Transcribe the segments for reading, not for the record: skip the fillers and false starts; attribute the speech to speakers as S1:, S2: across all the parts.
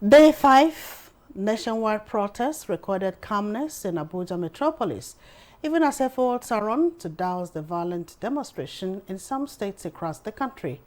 S1: Day 5, nationwide protests recorded calmness in Abuja metropolis, even as efforts are on to douse the violent demonstration in some states across the country.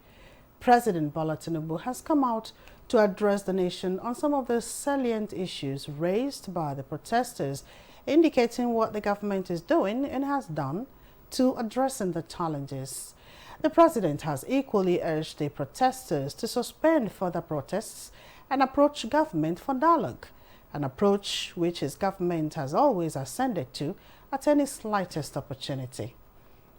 S1: President Bola Tinubu has come out to address the nation on some of the salient issues raised by the protesters, indicating what the government is doing and has done to addressing the challenges. The president has equally urged the protesters to suspend further protests and approach government for dialogue, an approach which his government has always ascended to at any slightest opportunity.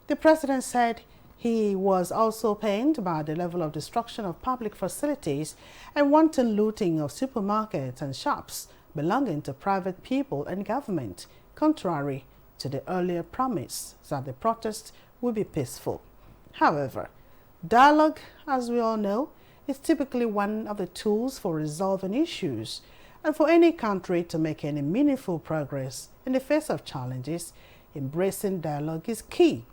S1: The president said he was also pained by the level of destruction of public facilities and wanton looting of supermarkets and shops belonging to private people and government, contrary to the earlier promise that the protest would be peaceful. However, dialogue, as we all know, is typically one of the tools for resolving issues, and for any country to make any meaningful progress in the face of challenges, embracing dialogue is key.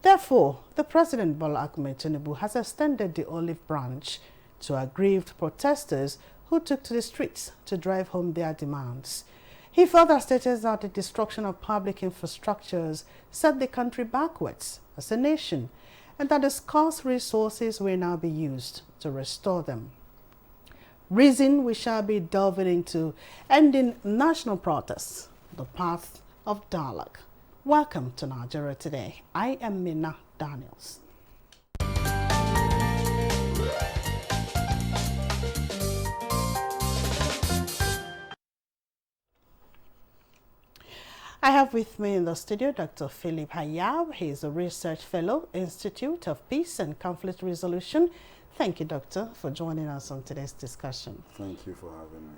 S1: Therefore, the President Bola Ahmed Tinubu has extended the olive branch to aggrieved protesters who took to the streets to drive home their demands. He further stated that the destruction of public infrastructures set the country backwards as a nation, and that the scarce resources will now be used to restore them. Reason we shall be delving into ending national protests, the path of dialogue. Welcome to Nigeria Today. I am Mina Daniels. I have with me in the studio Dr. Philip Hayab. He is a research fellow, Institute of Peace and Conflict Resolution. Thank you, Doctor, for joining us on today's discussion.
S2: Thank you for having me.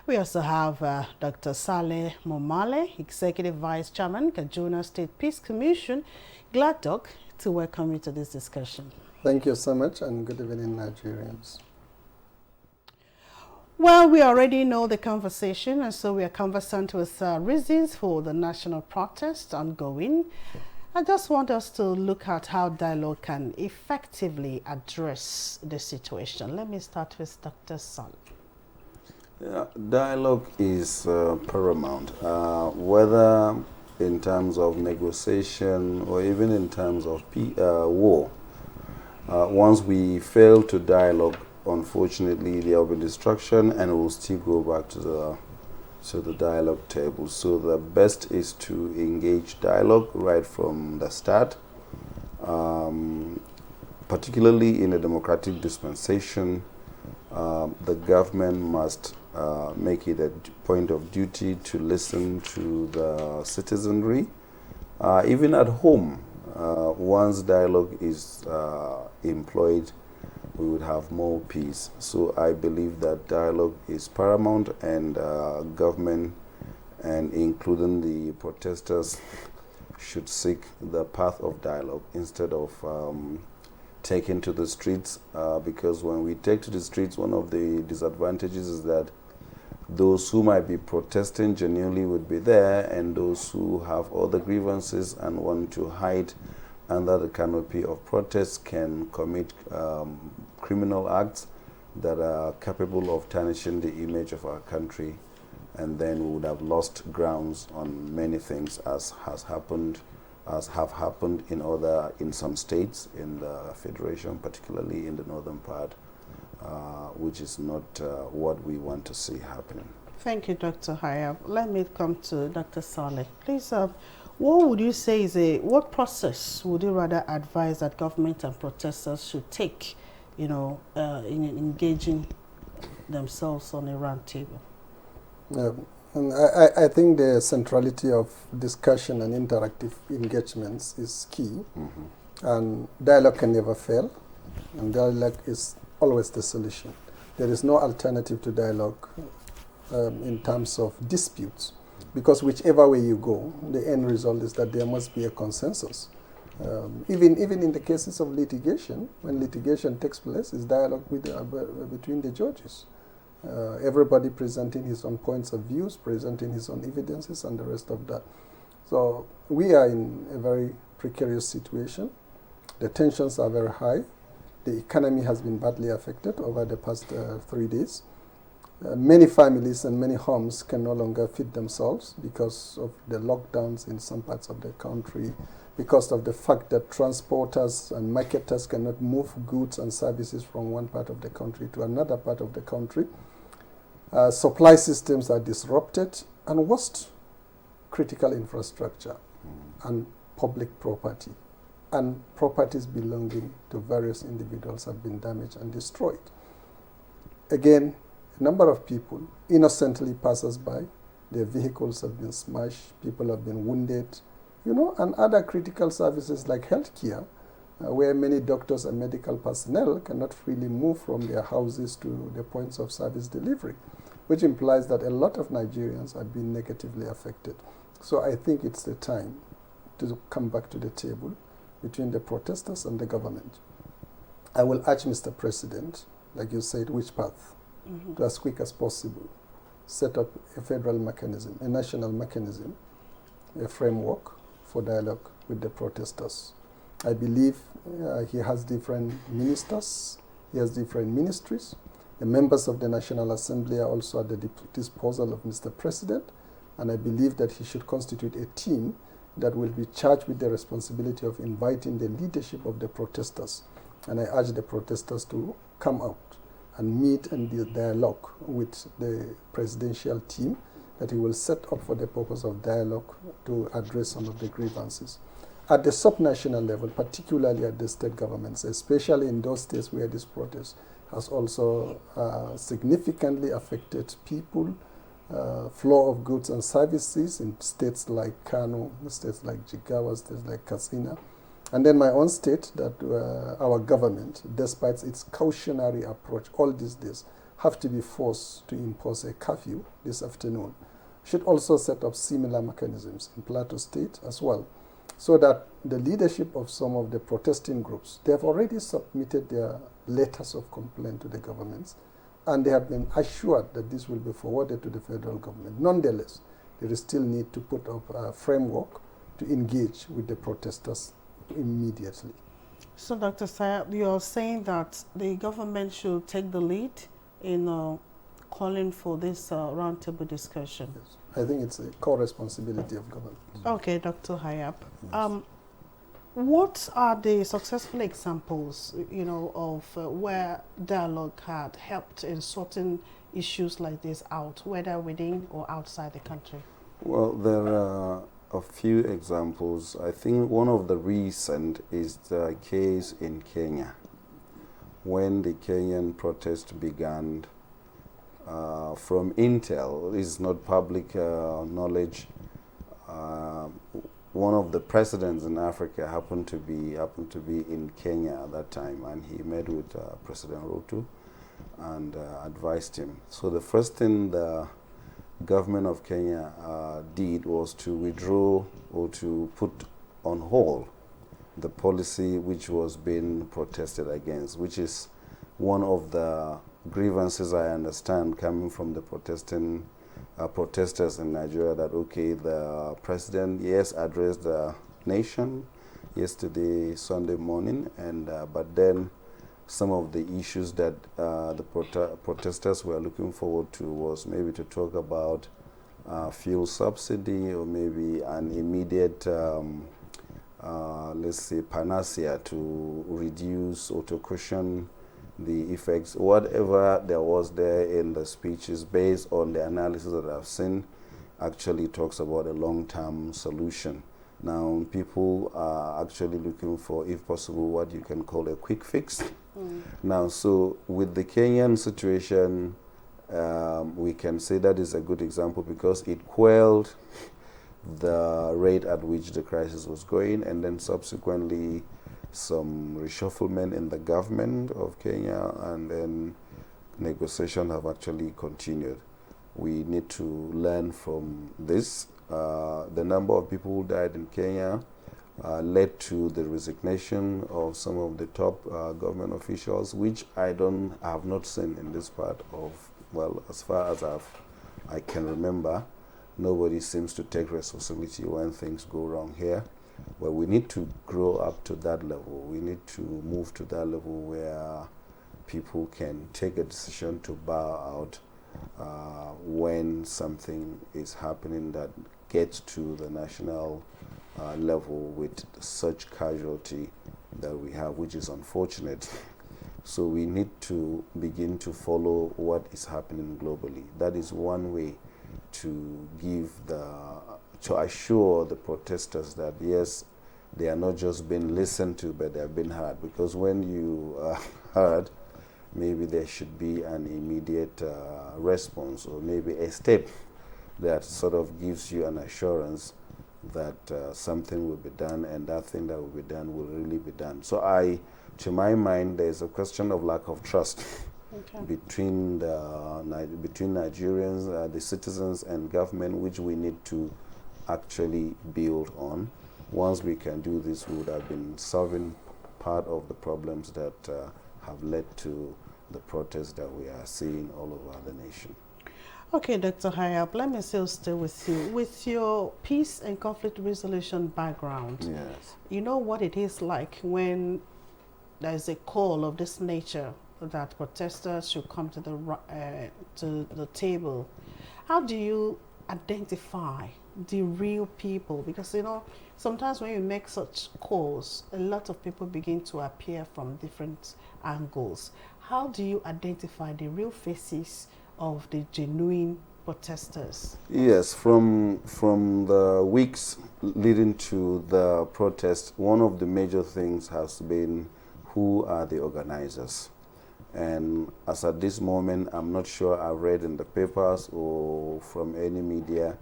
S1: We also have Dr. Saleh Momale, Executive Vice Chairman, Kaduna State Peace Commission. Glad, Doc, to welcome you to this discussion.
S3: Thank you so much, and good evening, Nigerians.
S1: Well, we already know the conversation, and so we are conversant with reasons for the national protest ongoing. I just want us to look at how dialogue can effectively address the situation. Let me start with Dr. Saleh.
S2: Yeah, dialogue is paramount, whether in terms of negotiation or even in terms of war. Once we fail to dialogue, unfortunately, there will be destruction, and we'll still go back to the dialogue table. So the best is to engage dialogue right from the start, particularly in a democratic dispensation. The government must make it a point of duty to listen to the citizenry. Even at home, once dialogue is employed, we would have more peace. So I believe that dialogue is paramount, and government, and including the protesters, should seek the path of dialogue instead of taking to the streets, because when we take to the streets, one of the disadvantages is that those who might be protesting genuinely would be there, and those who have other grievances and want to hide under the canopy of protest can commit criminal acts that are capable of tarnishing the image of our country, and then we would have lost grounds on many things, as have happened in some states in the federation, particularly in the northern part, which is not what we want to see happening.
S1: Thank you, Dr. Hayab. Let me come to Dr. Saleh. Please, what would you say is what process would you rather advise that government and protesters should take, in engaging themselves on a round table?
S3: And I think the centrality of discussion and interactive engagements is key. Mm-hmm. And dialogue can never fail, and dialogue is always the solution. There is no alternative to dialogue in terms of disputes, because whichever way you go, the end result is that there must be a consensus. Even in the cases of litigation, when litigation takes place, is dialogue between the judges. Everybody presenting his own points of views, presenting his own evidences, and the rest of that. So we are in a very precarious situation. The tensions are very high. The economy has been badly affected over the past 3 days. Many families and many homes can no longer feed themselves because of the lockdowns in some parts of the country, because of the fact that transporters and marketers cannot move goods and services from one part of the country to another part of the country. Supply systems are disrupted, and worst, critical infrastructure and public property and properties belonging to various individuals have been damaged and destroyed. Again, a number of people innocently passes by, their vehicles have been smashed, people have been wounded, and other critical services like healthcare, where many doctors and medical personnel cannot freely move from their houses to the points of service delivery, which implies that a lot of Nigerians are being negatively affected. So I think it's the time to come back to the table between the protesters and the government. I will urge Mr. President, like you said, which path? To as quick as possible set up a federal mechanism, a national mechanism, a framework for dialogue with the protesters. I believe he has different ministers, he has different ministries. The members of the National Assembly are also at the disposal of Mr. President, and I believe that he should constitute a team that will be charged with the responsibility of inviting the leadership of the protesters. And I urge the protesters to come out and meet and dialogue with the presidential team that he will set up for the purpose of dialogue to address some of the grievances. At the subnational level, particularly at the state governments, especially in those states where this protest has also significantly affected people, flow of goods and services in states like Kano, states like Jigawa, states like Katsina, and then my own state that our government, despite its cautionary approach all these days, have to be forced to impose a curfew this afternoon, should also set up similar mechanisms in Plateau State as well, so that the leadership of some of the protesting groups, they have already submitted their letters of complaint to the governments, and they have been assured that this will be forwarded to the federal government. Nonetheless, there is still need to put up a framework to engage with the protesters immediately.
S1: So, Dr. Sayab, you're saying that the government should take the lead in calling for this roundtable discussion?
S3: Yes. I think it's a core responsibility of government.
S1: Okay, Dr. Hayab. What are the successful examples, of where dialogue had helped in sorting issues like this out, whether within or outside the country?
S2: Well, there are a few examples. I think one of the recent is the case in Kenya. When the Kenyan protest began, from intel, is not public knowledge, one of the presidents in Africa happened to be in Kenya at that time, and he met with President Ruto and advised him. So the first thing the government of Kenya did was to withdraw or to put on hold the policy which was being protested against, which is one of the grievances I understand coming from the protesters in Nigeria, that okay, the president, yes, addressed the nation yesterday, Sunday morning, and but then some of the issues that the protesters were looking forward to was maybe to talk about fuel subsidy, or maybe an immediate, let's say, panacea to reduce or to cushion the effects. Whatever there was there in the speeches, based on the analysis that I've seen, actually talks about a long-term solution. Now, people are actually looking for, if possible, what you can call a quick fix. Now, so with the Kenyan situation, we can say that is a good example because it quelled the rate at which the crisis was going, and then subsequently some reshufflement in the government of Kenya, and then negotiations have actually continued. We need to learn from this. The number of people who died in Kenya led to the resignation of some of the top government officials, which I have not seen in this part of, well, as far as I can remember. Nobody seems to take responsibility when things go wrong here. But we need to grow up to that level. We need to move to that level where people can take a decision to bow out when something is happening that gets to the national level with such casualty that we have, which is unfortunate. So we need to begin to follow what is happening globally. That is one way to to assure the protesters that yes, they are not just being listened to, but they are being heard. Because when you are heard, maybe there should be an immediate response, or maybe a step that sort of gives you an assurance that something will be done, and that thing that will be done will really be done. So to my mind, there's a question of lack of trust between Nigerians, the citizens and government, which we need to actually build on. Once we can do this, we would have been solving part of the problems that have led to the protests that we are seeing all over the nation.
S1: Okay, Dr. Hayab, let me still stay with you. With your peace and conflict resolution background,
S2: yes,
S1: you know what it is like when there's a call of this nature that protesters should come to the table. How do you identify the real people? Because, you know, sometimes when you make such calls, a lot of people begin to appear from different angles. How do you identify the real faces of the genuine protesters?
S2: Yes, from the weeks leading to the protest, one of the major things has been who are the organizers. And as at this moment, I'm not sure I've read in the papers or from any media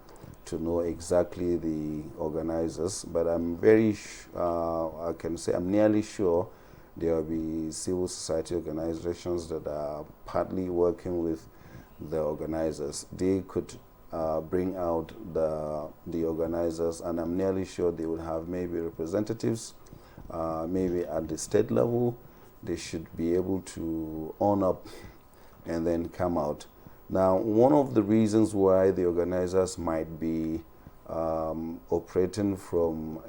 S2: to know exactly the organizers, but I'm I can say I'm nearly sure there will be civil society organizations that are partly working with the organizers. They could bring out the organizers, and I'm nearly sure they will have maybe representatives, maybe at the state level. They should be able to own up and then come out. Now, one of the reasons why the organizers might be operating from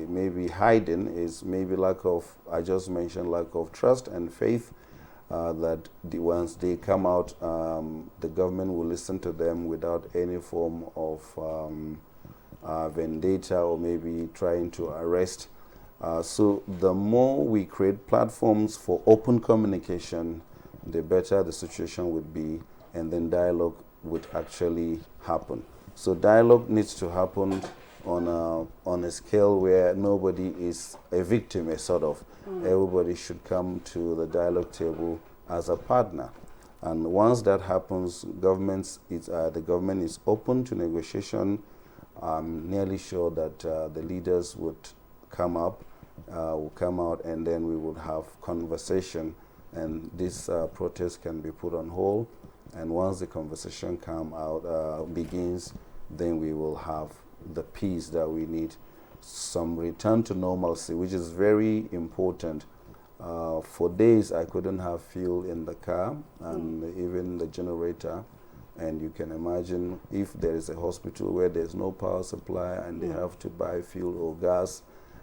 S2: maybe hiding is maybe I just mentioned lack of trust and faith that once they come out, the government will listen to them without any form of vendetta or maybe trying to arrest. So the more we create platforms for open communication, the better the situation would be, and then dialogue would actually happen. So dialogue needs to happen on a scale where nobody is a victim, a sort of. Everybody should come to the dialogue table as a partner. And once that happens, the government is open to negotiation. I'm nearly sure that the leaders would come out, and then we would have conversation, and this protest can be put on hold. And once the conversation begins, then we will have the peace that we need, some return to normalcy, which is very important. For days, I couldn't have fuel in the car and even the generator. And you can imagine if there is a hospital where there's no power supply and they have to buy fuel or gas,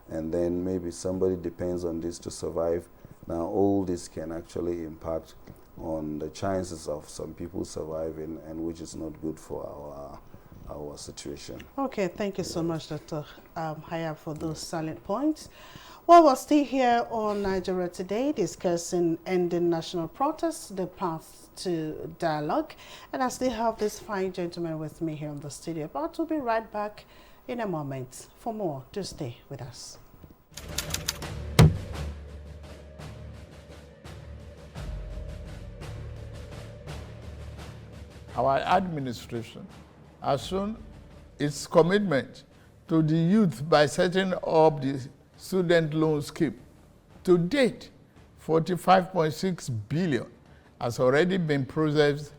S2: and then maybe somebody depends on this to survive. Now, all this can actually impact on the chances of some people surviving, and which is not good for our situation.
S1: Okay, thank you so much, Dr. Hayab, for those salient points. Well, we're still here on Nigeria Today discussing ending national protests, the path to dialogue. And I still have this fine gentleman with me here in the studio. But we'll be right back in a moment. For more, do stay with us.
S4: Our administration has shown its commitment to the youth by setting up the student loan scheme. To date, 45.6 billion has already been processed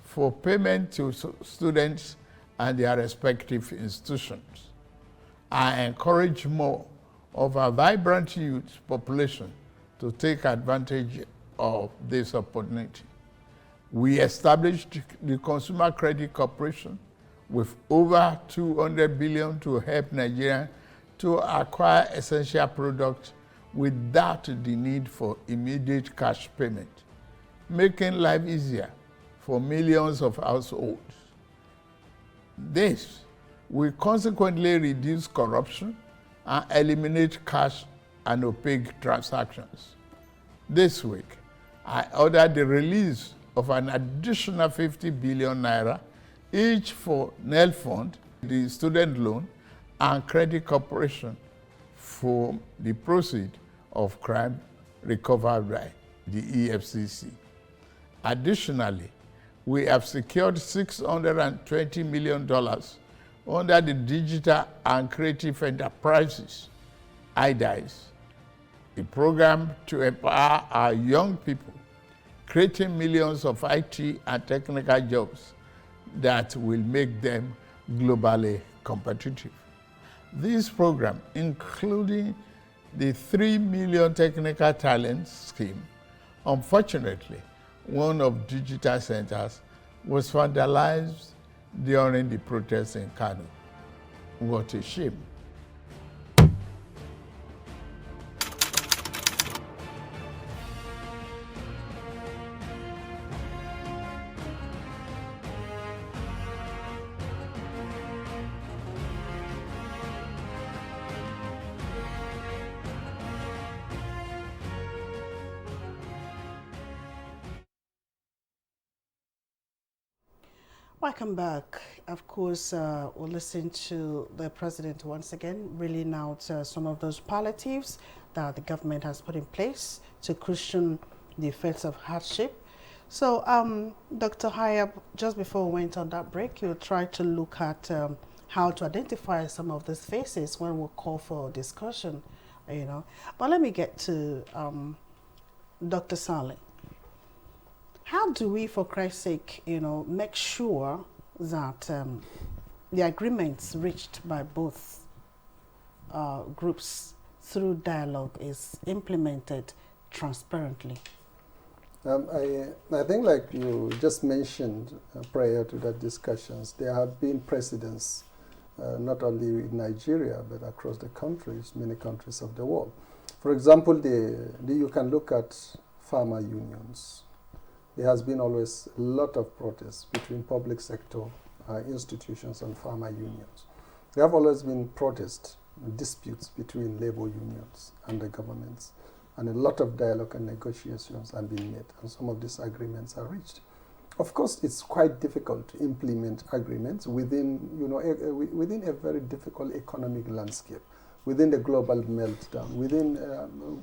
S4: for payment to students and their respective institutions. I encourage more of our vibrant youth population to take advantage of this opportunity. We established the Consumer Credit Corporation with over 200 billion to help Nigeria to acquire essential products without the need for immediate cash payment, making life easier for millions of households. This will consequently reduce corruption and eliminate cash and opaque transactions. This week, I ordered the release of an additional 50 billion naira, each for NEL Fund, the student loan, and Credit Corporation for the proceeds of crime recovered by the EFCC. Additionally, we have secured $620 million under the Digital and Creative Enterprises, IDICE, a program to empower our young people, creating millions of IT and technical jobs that will make them globally competitive. This program, including the 3 million technical talent scheme, unfortunately, one of digital centers was vandalized during the protests in Kano. What a shame.
S1: Welcome back. Of course, we'll listen to the president once again, reeling out some of those palliatives that the government has put in place to cushion the effects of hardship. So, Dr. Hayab, just before we went on that break, you tried to look at how to identify some of these faces when we call for discussion, you know. But let me get to Dr. Saleh. How do we, for Christ's sake, you know, make sure that the agreements reached by both groups through dialogue is implemented transparently?
S3: I think, like you just mentioned prior to that discussions, there have been precedents not only in Nigeria but across the countries, many countries of the world. For example, you can look at farmer unions. There has been always a lot of protests between public sector institutions and farmer unions. There have always been protests, disputes between labor unions and the governments, and a lot of dialogue and negotiations have been made, and some of these agreements are reached. Of course, it's quite difficult to implement agreements within, you know, within a very difficult economic landscape, within the global meltdown, within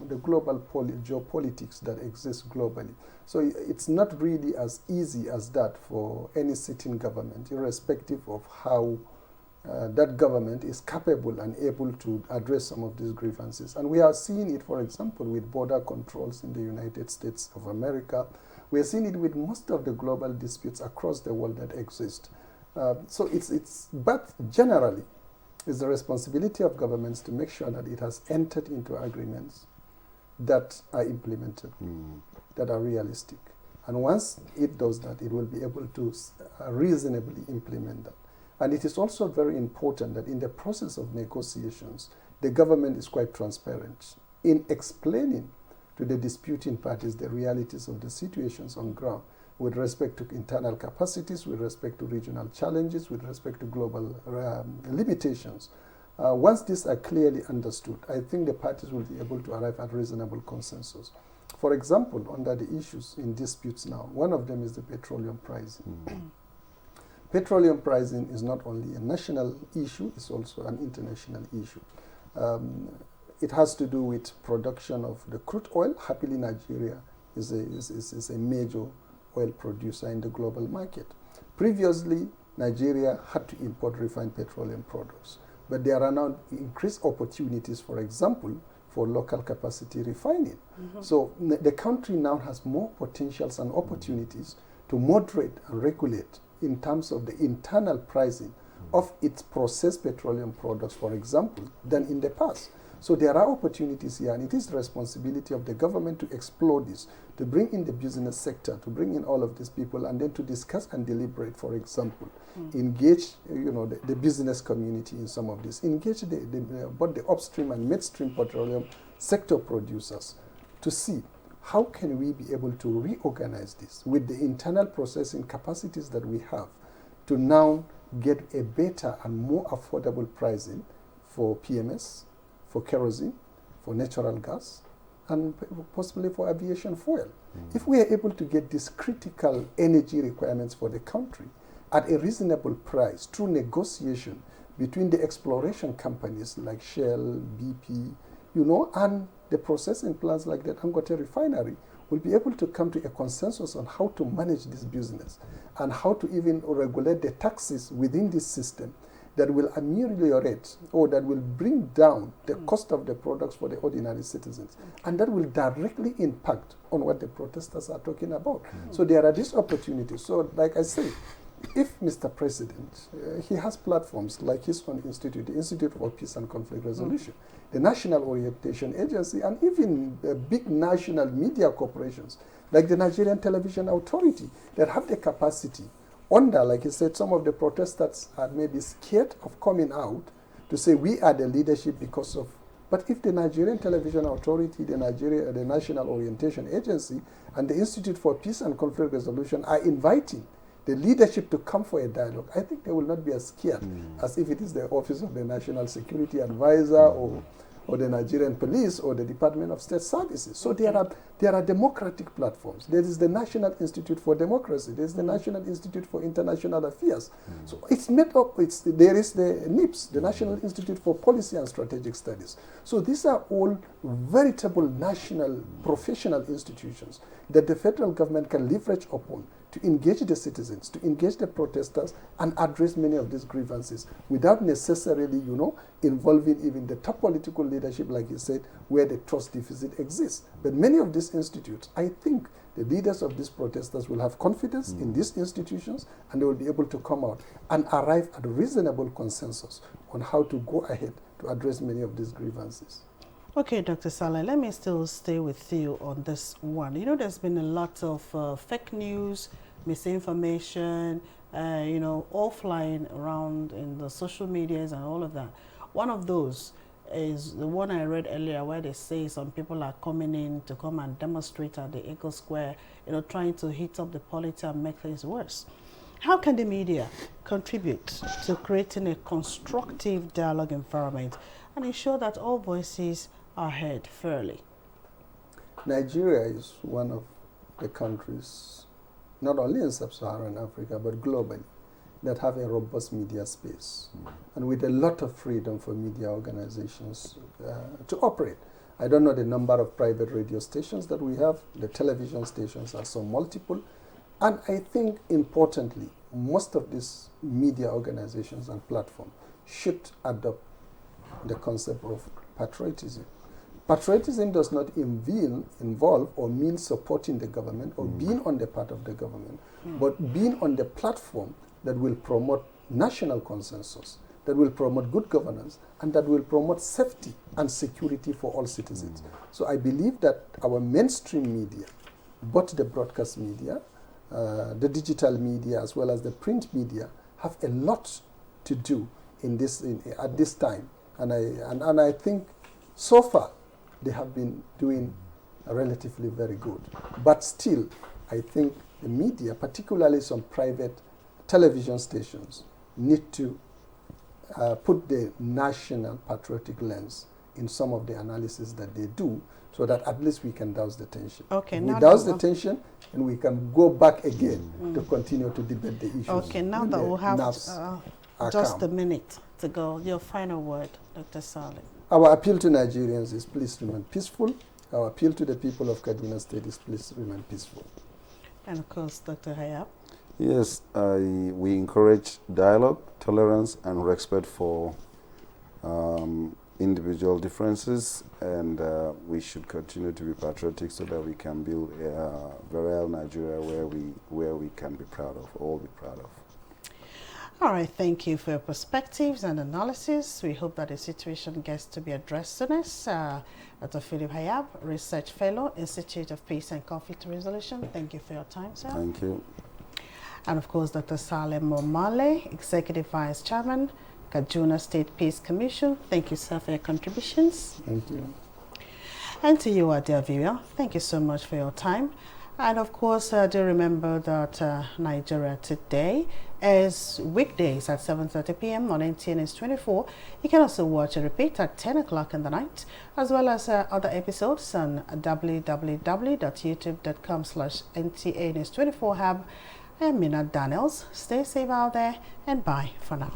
S3: the global geopolitics that exists globally. So it's not really as easy as that for any sitting government, irrespective of how that government is capable and able to address some of these grievances. And we are seeing it, for example, with border controls in the United States of America. We are seeing it with most of the global disputes across the world that exist. But generally, it's the responsibility of governments to make sure that it has entered into agreements that are implemented, that are realistic. And once it does that, it will be able to reasonably implement that. And it is also very important that in the process of negotiations, the government is quite transparent in explaining to the disputing parties the realities of the situations on ground with respect to internal capacities, with respect to regional challenges, with respect to global limitations. Once these are clearly understood, I think the parties will be able to arrive at reasonable consensus. For example, under the issues in disputes now, one of them is the petroleum pricing. Petroleum pricing is not only a national issue, it's also an international issue. It has to do with production of the crude oil. Happily, Nigeria is a major oil producer in the global market. Previously, Nigeria had to import refined petroleum products, but there are now increased opportunities, for example, for local capacity refining. So the country now has more potentials and opportunities to moderate and regulate in terms of the internal pricing of its processed petroleum products, for example, than in the past. So there are opportunities here, and it is the responsibility of the government to explore this, to bring in the business sector, to bring in all of these people, and then to discuss and deliberate, for example, engage the business community in some of this, engage both the upstream and midstream petroleum sector producers to see how can we be able to reorganize this with the internal processing capacities that we have to now get a better and more affordable pricing for PMS, for kerosene, for natural gas, and possibly for aviation fuel. If we are able to get these critical energy requirements for the country at a reasonable price through negotiation between the exploration companies like Shell, BP, you know, and the processing plants like the Dangote refinery, will be able to come to a consensus on how to manage this business and how to even regulate the taxes within this system that will ameliorate or that will bring down the cost of the products for the ordinary citizens. And that will directly impact on what the protesters are talking about. So there are these opportunities. So like I say, if Mr. President, he has platforms like his own institute, the Institute for Peace and Conflict Resolution, the National Orientation Agency, and even big national media corporations like the Nigerian Television Authority that have the capacity under, like he said, some of the protesters are maybe scared of coming out to say we are the leadership because of. But if the Nigerian Television Authority, the National Orientation Agency, and the Institute for Peace and Conflict Resolution are inviting the leadership to come for a dialogue, I think they will not be as scared as if it is the Office of the National Security Advisor or the Nigerian Police or the Department of State Services. So there are democratic platforms. There is the National Institute for Democracy. There is the National Institute for International Affairs. So it's made up. There is the NIPS, the National Institute for Policy and Strategic Studies. So these are all veritable national professional institutions that the federal government can leverage upon to engage the citizens, to engage the protesters, and address many of these grievances without necessarily, you know, involving even the top political leadership, like you said, where the trust deficit exists. But many of these institutes, I think the leaders of these protesters will have confidence in these institutions, and they will be able to come out and arrive at a reasonable consensus on how to go ahead to address many of these grievances.
S1: Okay, Dr. Saleh, let me still stay with you on this one. You know, there's been a lot of fake news, misinformation, you know, all flying around in the social medias and all of that. One of those is the one I read earlier where they say some people are coming in to come and demonstrate at the Eagle Square, you know, trying to heat up the politics and make things worse. How can the media contribute to creating a constructive dialogue environment and ensure that all voices are heard fairly?
S3: Nigeria is one of the countries, not only in sub-Saharan Africa, but globally, that have a robust media space and with a lot of freedom for media organizations to operate. I don't know the number of private radio stations that we have. The television stations are so multiple. And I think, importantly, most of these media organizations and platforms should adopt the concept of patriotism. Patriotism does not involve or mean supporting the government or being on the part of the government, but being on the platform that will promote national consensus, that will promote good governance, and that will promote safety and security for all citizens. So I believe that our mainstream media, both the broadcast media, the digital media, as well as the print media, have a lot to do in this at this time. And I think so far they have been doing relatively very good. But still, I think the media, particularly some private television stations, need to put the national patriotic lens in some of the analysis that they do, so that at least we can douse the tension.
S1: Okay,
S3: we douse the tension, and we can go back again to continue to debate the issues.
S1: Okay, now that we'll have just a minute to go, your final word, Dr. Saleh.
S3: Our appeal to Nigerians is please remain peaceful. Our appeal to the people of Kaduna State is please remain peaceful.
S1: And of course, Dr. Hayab.
S2: Yes, we encourage dialogue, tolerance, and respect for individual differences, and we should continue to be patriotic so that we can build a virile Nigeria where we can be proud of, all be proud of.
S1: All right, thank you for your perspectives and analysis. We hope that the situation gets to be addressed soonest. Dr. Philip Hayab, Research Fellow, Institute of Peace and Conflict Resolution. Thank you for your time, sir.
S2: Thank you.
S1: And of course, Dr. Saleh Momale, Executive Vice Chairman, Kaduna State Peace Commission. Thank you, sir, for your contributions.
S3: Thank you.
S1: And to you, our dear viewer, thank you so much for your time. And of course, do remember that Nigeria Today is weekdays at 7:30 p.m. on NTA News 24. You can also watch a repeat at 10 o'clock in the night, as well as other episodes on www.youtube.com/NTA News 24 Hub. I'm Mina Daniels. Stay safe out there and bye for now.